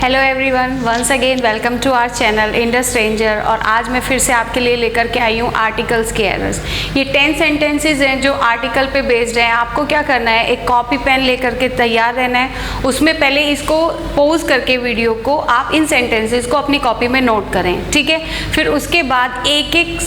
Hello everyone, once again welcome to our channel Indus Ranger. और आज मैं फिर से आपके लिए लेकर के आई हूँ आर्टिकल्स के एरर्स। ये 10 सेंटेंसेस हैं जो आर्टिकल पे बेस्ड हैं। आपको क्या करना है, एक कॉपी पेन लेकर के तैयार रहना है। उसमें पहले इसको पॉज करके वीडियो को आप इन सेंटेंसेस को अपनी कॉपी में नोट करें, ठीक है। फिर उसके बाद एक एक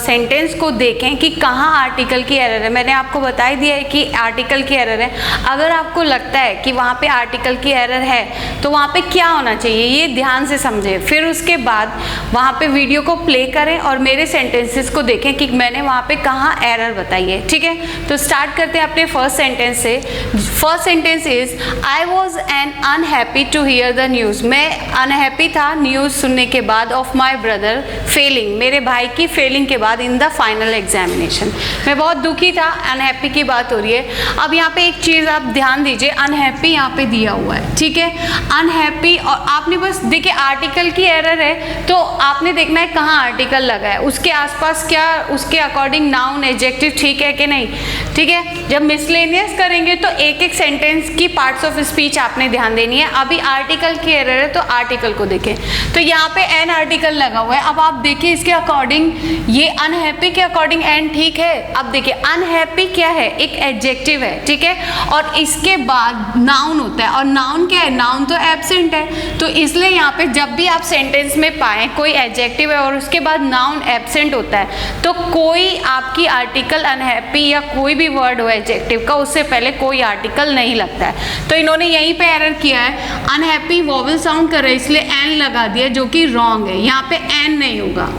सेंटेंस को देखें कि कहाँ आर्टिकल की एरर है। मैंने आपको बता ही दिया है कि आर्टिकल की एरर है। अगर आपको लगता है कि वहाँ पे आर्टिकल की एरर है तो वहाँ पे क्या होना चाहिए ये ध्यान से समझें। फिर उसके बाद वहाँ पे वीडियो को प्ले करें और मेरे सेंटेंसेस को देखें कि मैंने वहाँ पे कहाँ एरर बताई है, ठीक है। तो स्टार्ट करते हैं अपने फर्स्ट सेंटेंस से। First sentence is I was an unhappy to hear the news. मैं अनहैप्पी था न्यूज़ सुनने के बाद ऑफ माई ब्रदर फेलिंग, मेरे भाई की फेलिंग के बाद इन द फाइनल एग्जामिनेशन। मैं बहुत दुखी था, अनहैप्पी की बात हो रही है। अब यहाँ पे एक चीज़ आप ध्यान दीजिए, अनहैप्पी यहाँ पे दिया हुआ है, ठीक है। अनहैप्पी और आपने बस देखिए आर्टिकल की एरर है तो आपने देखना है कहाँ आर्टिकल लगा है, उसके आसपास क्या उसके अकॉर्डिंग नाउन एडजेक्टिव ठीक है कि नहीं, ठीक है। जब मिसलेनियस करेंगे तो एक एक सेंटेंस की पार्ट्स ऑफ स्पीच आपने ध्यान देनी है। अभी आर्टिकल की एरर है तो आर्टिकल को देखें। तो यहाँ पे एन आर्टिकल लगा हुआ है। अब आप देखिए इसके अकॉर्डिंग ये अनहैप्पी के अकॉर्डिंग एन ठीक है। अब देखिए अनहैप्पी क्या है, एक एडजेक्टिव है, ठीक है। और इसके बाद नाउन होता है और नाउन क्या है, नाउन तो एब्सेंट है। तो इसलिए यहाँ पे जब भी आप सेंटेंस में पाएं कोई एडजेक्टिव है और उसके बाद नाउन एब्सेंट होता है तो कोई आपकी आर्टिकल अनहैप्पी या कोई भी वर्ड हो एडजेक्टिव का उससे पहले कोई आर्टिकल नहीं लगता है। तो इन्होंने यहीं पे एरर किया है, अनहैप्पी वॉवल साउंड कर रहा है इसलिए एन लगा दिया जो कि रॉन्ग है। यहाँ पे एन नहीं होगा,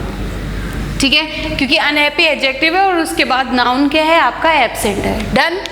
ठीक है, क्योंकि अनहैप्पी एडजेक्टिव है और उसके बाद नाउन क्या है आपका एब्सेंट है। Done.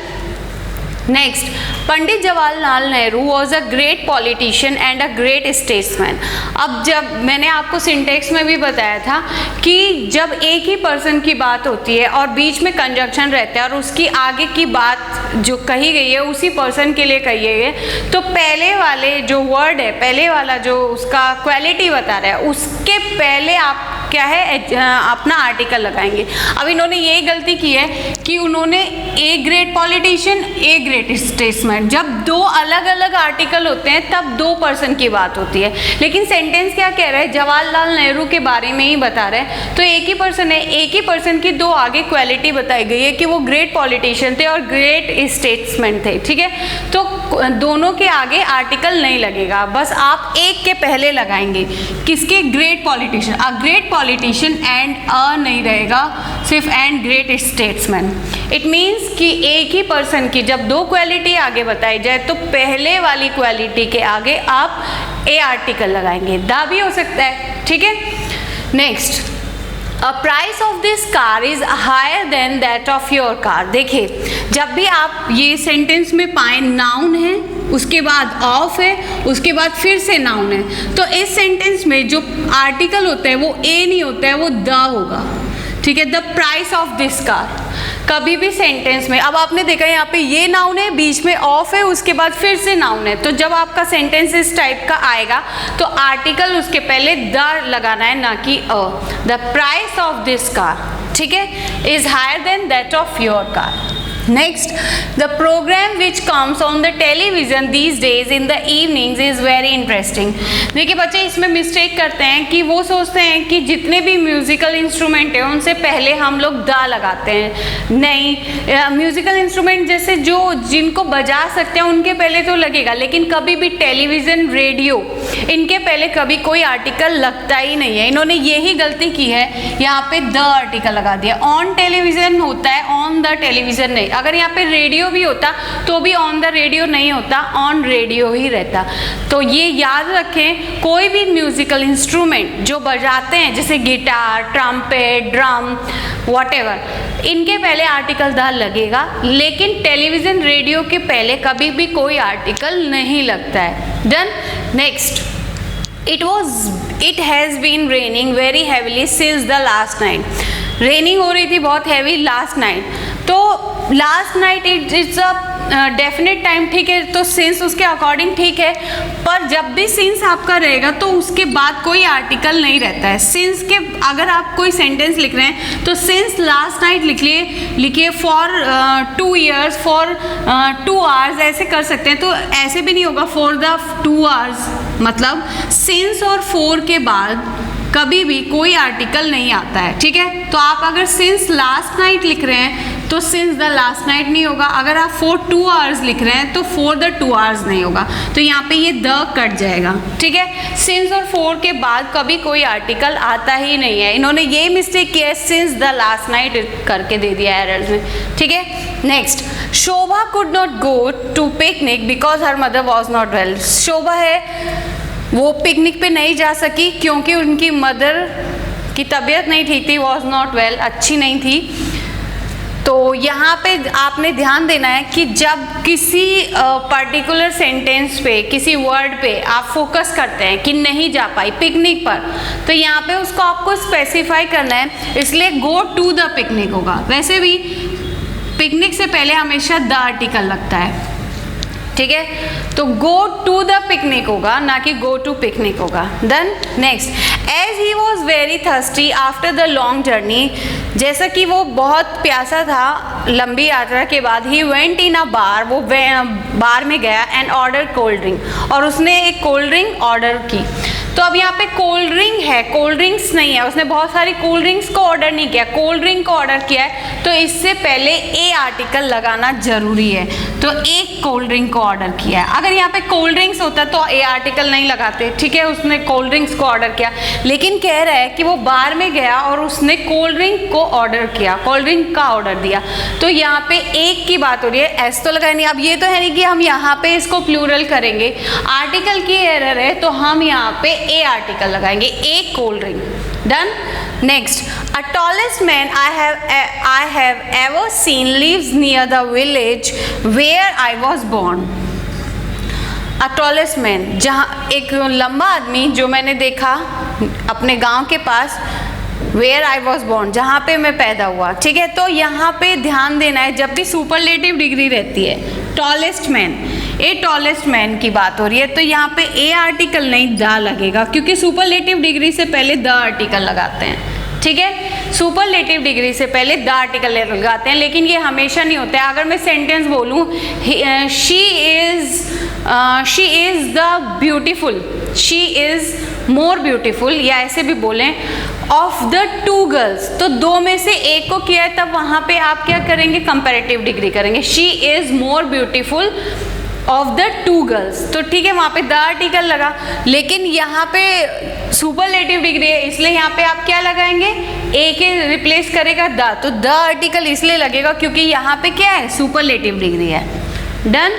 Next, Pandit Jawaharlal Nehru was a great politician and a great statesman. अब जब मैंने आपको सिंटेक्स में भी बताया था कि जब एक ही पर्सन की बात होती है और बीच में कंजंक्शन रहता है और उसकी आगे की बात जो कही गई है उसी पर्सन के लिए कही गई है तो पहले वाले जो वर्ड है, पहले वाला जो उसका क्वालिटी बता रहा है उसके पहले आप क्या है अपना आर्टिकल लगाएंगे। अब इन्होंने यही गलती की है कि उन्होंने a great politician a great statesman, जब दो अलग अलग आर्टिकल होते हैं तब दो पर्सन की बात होती है, लेकिन सेंटेंस क्या कह रहा है, जवाहरलाल नेहरू के बारे में ही बता रहा है। तो एक ही पर्सन है, एक ही पर्सन की दो आगे क्वालिटी बताई गई है कि वो ग्रेट पॉलिटिशियन थे और ग्रेट स्टेट्समैन थे, ठीक है। तो दोनों के आगे आर्टिकल नहीं लगेगा, बस आप एक के पहले लगाएंगे। किसके, great politician. A great politician and अ नहीं रहेगा, सिर्फ and great statesman. It means कि एक ही पर्सन की जब दो क्वालिटी आगे बताई जाए तो पहले वाली क्वालिटी के आगे आप ए आर्टिकल लगाएंगे, दा भी हो सकता है, ठीक है। Next, a price of this car is higher than that of your car. देखिए जब भी आप ये सेंटेंस में पाएं नाउन है उसके बाद ऑफ है उसके बाद फिर से नाउन है तो इस सेंटेंस में जो आर्टिकल होता है वो ए नहीं होता है, वो द होगा, ठीक है। The price of this car कभी भी सेंटेंस में, अब आपने देखा यहाँ पे ये नाउन है बीच में ऑफ है उसके बाद फिर से नाउन है, तो जब आपका सेंटेंस इस टाइप का आएगा तो आर्टिकल उसके पहले द लगाना है ना कि अ। The price of this car, ठीक है, is higher than that of your car. Next, the program which comes on the television these days in the evenings is very interesting. देखिए बच्चे इसमें मिस्टेक करते हैं कि वो सोचते हैं कि जितने भी म्यूजिकल इंस्ट्रूमेंट है उनसे पहले हम लोग दा लगाते हैं। नहीं, म्यूजिकल इंस्ट्रूमेंट जैसे जो जिनको बजा सकते हैं उनके पहले तो लगेगा, लेकिन कभी भी टेलीविज़न रेडियो इनके पहले कभी कोई आर्टिकल लगता ही नहीं है। इन्होंने यही गलती की है, यहाँ पे द आर्टिकल लगा दिया। ऑन टेलीविज़न होता है, ऑन द टेलीविज़न नहीं। अगर यहाँ पे रेडियो भी होता तो भी ऑन द रेडियो नहीं होता, ऑन रेडियो ही रहता। तो ये याद रखें, कोई भी म्यूजिकल इंस्ट्रूमेंट जो बजाते हैं जैसे गिटार, ट्रम्पेट, ड्रम, व्हाटएवर, इनके पहले आर्टिकल द लगेगा, लेकिन टेलीविज़न रेडियो के पहले कभी भी कोई आर्टिकल नहीं लगता है। Done. Next, it has been raining very heavily since the last night. Raining हो रही थी बहुत हैवी लास्ट नाइट, तो last night it's a definite time ठीक है, तो सिंस उसके अकॉर्डिंग ठीक है, पर जब भी सिंस आपका रहेगा तो उसके बाद कोई आर्टिकल नहीं रहता है। सिंस के अगर आप कोई सेंटेंस लिख रहे हैं तो सिंस लास्ट नाइट लिखिए फॉर 2 years, फॉर 2 hours, ऐसे कर सकते हैं। तो ऐसे भी नहीं होगा फॉर द 2 hours, मतलब सिंस और फॉर के बाद कभी भी कोई आर्टिकल नहीं आता है, ठीक है। तो आप अगर सिंस लास्ट नाइट लिख रहे हैं तो सिंस द लास्ट नाइट नहीं होगा, अगर आप फॉर 2 hours लिख रहे हैं तो फॉर द 2 hours नहीं होगा, तो यहाँ पे ये द कट जाएगा, ठीक है। सिंस और फॉर के बाद कभी कोई आर्टिकल आता ही नहीं है। इन्होंने ये मिस्टेक किया है, सिंस द लास्ट नाइट करके दे दिया एरर्स में, ठीक है। Next, Shobha could not go to picnic because her mother was not well. Shobha है वो पिकनिक पे नहीं जा सकी क्योंकि उनकी मदर की तबीयत नहीं ठीक थी, वॉज नॉट वेल, अच्छी नहीं थी। तो यहाँ पे आपने ध्यान देना है कि जब किसी पर्टिकुलर सेंटेंस पे, किसी वर्ड पे आप फोकस करते हैं कि नहीं जा पाई पिकनिक पर, तो यहाँ पे उसको आपको स्पेसिफाई करना है, इसलिए गो टू द पिकनिक होगा। वैसे भी पिकनिक से पहले हमेशा द आर्टिकल लगता है, ठीक है। तो गो टू द पिकनिक होगा, ना कि गो टू पिकनिक होगा। Then next, as he was very thirsty after the long journey, जैसा कि वो बहुत प्यासा था लंबी यात्रा के बाद, ही वेंट इन अ बार, वो बार में गया एंड ऑर्डर कोल्ड ड्रिंक, और उसने एक कोल्ड ड्रिंक ऑर्डर की। तो अब यहाँ पे कोल्ड ड्रिंक है, कोल्ड ड्रिंक्स नहीं है, उसने बहुत सारी कोल्ड ड्रिंक्स को ऑर्डर नहीं किया, कोल्ड ड्रिंक को ऑर्डर किया है, तो इससे पहले ए आर्टिकल लगाना जरूरी है। तो एक कोल्ड ड्रिंक को ऑर्डर किया है, अगर यहाँ पे कोल्ड ड्रिंक्स होता तो ए आर्टिकल नहीं लगाते, ठीक है। उसने कोल्ड ड्रिंक्स को ऑर्डर किया, लेकिन कह रहा है कि वो बार में गया और उसने कोल्ड ड्रिंक को ऑर्डर किया, कोल्ड ड्रिंक का ऑर्डर दिया, तो यहाँ पे एक की बात हो रही है, एस तो लगाए नहीं। अब ये तो है नहीं कि हम यहाँ पे इसको प्लूरल करेंगे, आर्टिकल की एरर है तो हम यहाँ पे ए आर्टिकल लगाएंगे, एक cold drink. Done. Next, a tallest man I have ever seen lives near the village where I was born. A tallest man, जहाँ एक लंबा आदमी जो मैंने देखा अपने गांव के पास, वेयर आई वॉज बॉर्न, जहाँ पे मैं पैदा हुआ, ठीक है। तो यहाँ पे ध्यान देना है, जब भी सुपरलेटिव डिग्री रहती है, टॉलेस्ट मैन, ए टॉलेस्ट मैन की बात हो रही है, तो यहाँ पे ए आर्टिकल नहीं द लगेगा, क्योंकि सुपरलेटिव डिग्री से पहले द आर्टिकल लगाते हैं, ठीक है। सुपरलेटिव डिग्री से पहले द आर्टिकल लगाते हैं, लेकिन ये हमेशा नहीं होता है। अगर मैं सेंटेंस बोलूँ, she is the beautiful, she is more beautiful, या ऐसे भी बोलें ऑफ द 2 गर्ल्स, तो 2 में से एक को किया है, तब वहाँ पे आप क्या करेंगे, कंपैरेटिव डिग्री करेंगे, she is more beautiful of the 2 girls, तो ठीक है, वहाँ पे द आर्टिकल लगा। लेकिन यहाँ पे सुपरलेटिव डिग्री है, इसलिए यहाँ पे आप क्या लगाएंगे, ए के रिप्लेस करेगा द, तो द आर्टिकल इसलिए लगेगा क्योंकि यहाँ पे क्या है, सुपरलेटिव डिग्री है। Done.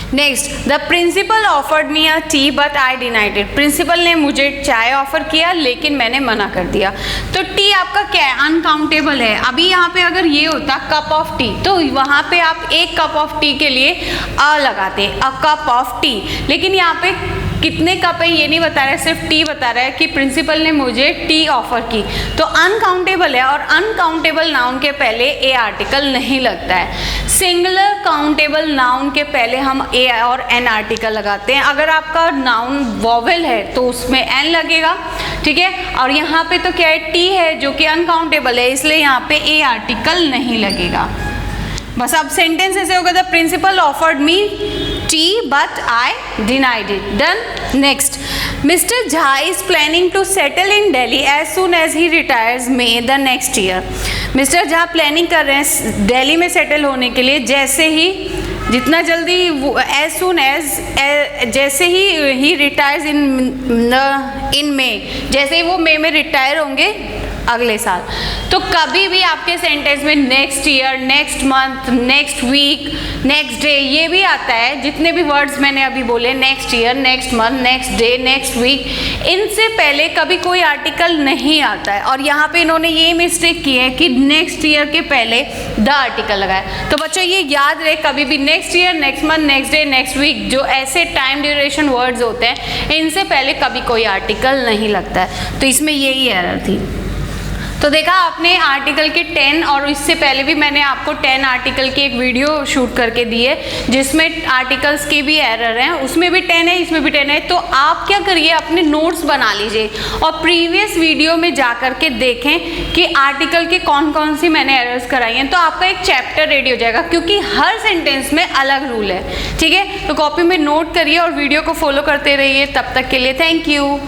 Next, the principal offered me a tea but I denied it, principal ने मुझे चाय ऑफर किया लेकिन मैंने मना कर दिया। तो टी आपका क्या है, अनकाउंटेबल है। अभी यहाँ पे अगर ये होता कप ऑफ टी, तो वहाँ पे आप एक कप ऑफ टी के लिए अ लगाते, अ कप ऑफ टी, लेकिन यहाँ पे कितने कप है ये नहीं बता रहा है, सिर्फ टी बता रहा है कि प्रिंसिपल ने मुझे टी ऑफर की, तो अनकाउंटेबल है, और अनकाउंटेबल नाउन के पहले ए आर्टिकल नहीं लगता है। सिंगुलर काउंटेबल नाउन के पहले हम ए और एन आर्टिकल लगाते हैं। अगर आपका नाउन वॉवेल है तो उसमें एन लगेगा, ठीक है। और यहाँ पे तो क्या है, टी है जो कि अनकाउंटेबल है, इसलिए यहाँ पे ए आर्टिकल नहीं लगेगा। बस अब सेंटेंस ऐसे होगा, the principal offered me tea but I denied it. Done. Next, Mister Jha is planning to settle in Delhi as soon as he retires may the next year. Mister Jha planning कर रहे हैं दिल्ली में सेटल होने के लिए, जैसे ही, जितना जल्दी, एज सुन एज, जैसे ही रिटायर्स इन मे, जैसे ही वो मे में रिटायर होंगे अगले साल। तो कभी भी आपके सेंटेंस में next year, next month, next week, next day, ये भी आता है। जितने भी वर्ड्स मैंने अभी बोले, next year, next month, next day, next week, इनसे पहले कभी कोई आर्टिकल नहीं आता है। और यहाँ पे इन्होंने ये मिस्टेक की है कि नेक्स्ट ईयर के पहले द आर्टिकल लगाया। तो बच्चों ये याद रहे, कभी भी next year, next month, next day, next week, जो ऐसे टाइम ड्यूरेशन वर्ड्स होते हैं, इनसे पहले कभी कोई आर्टिकल नहीं लगता है। तो इसमें यही एरर थी। तो देखा आपने आर्टिकल के 10 और इससे पहले भी मैंने आपको 10 आर्टिकल की एक वीडियो शूट करके दी है जिसमें आर्टिकल्स के भी एरर हैं, उसमें भी 10 है, इसमें भी 10 है। तो आप क्या करिए, अपने नोट्स बना लीजिए और प्रीवियस वीडियो में जा करके देखें कि आर्टिकल के कौन कौन सी मैंने एरर्स कराई हैं, तो आपका एक चैप्टर रेडी हो जाएगा, क्योंकि हर सेंटेंस में अलग रूल है। ठीक है, तो कॉपी में नोट करिए और वीडियो को फॉलो करते रहिए। तब तक के लिए थैंक यू।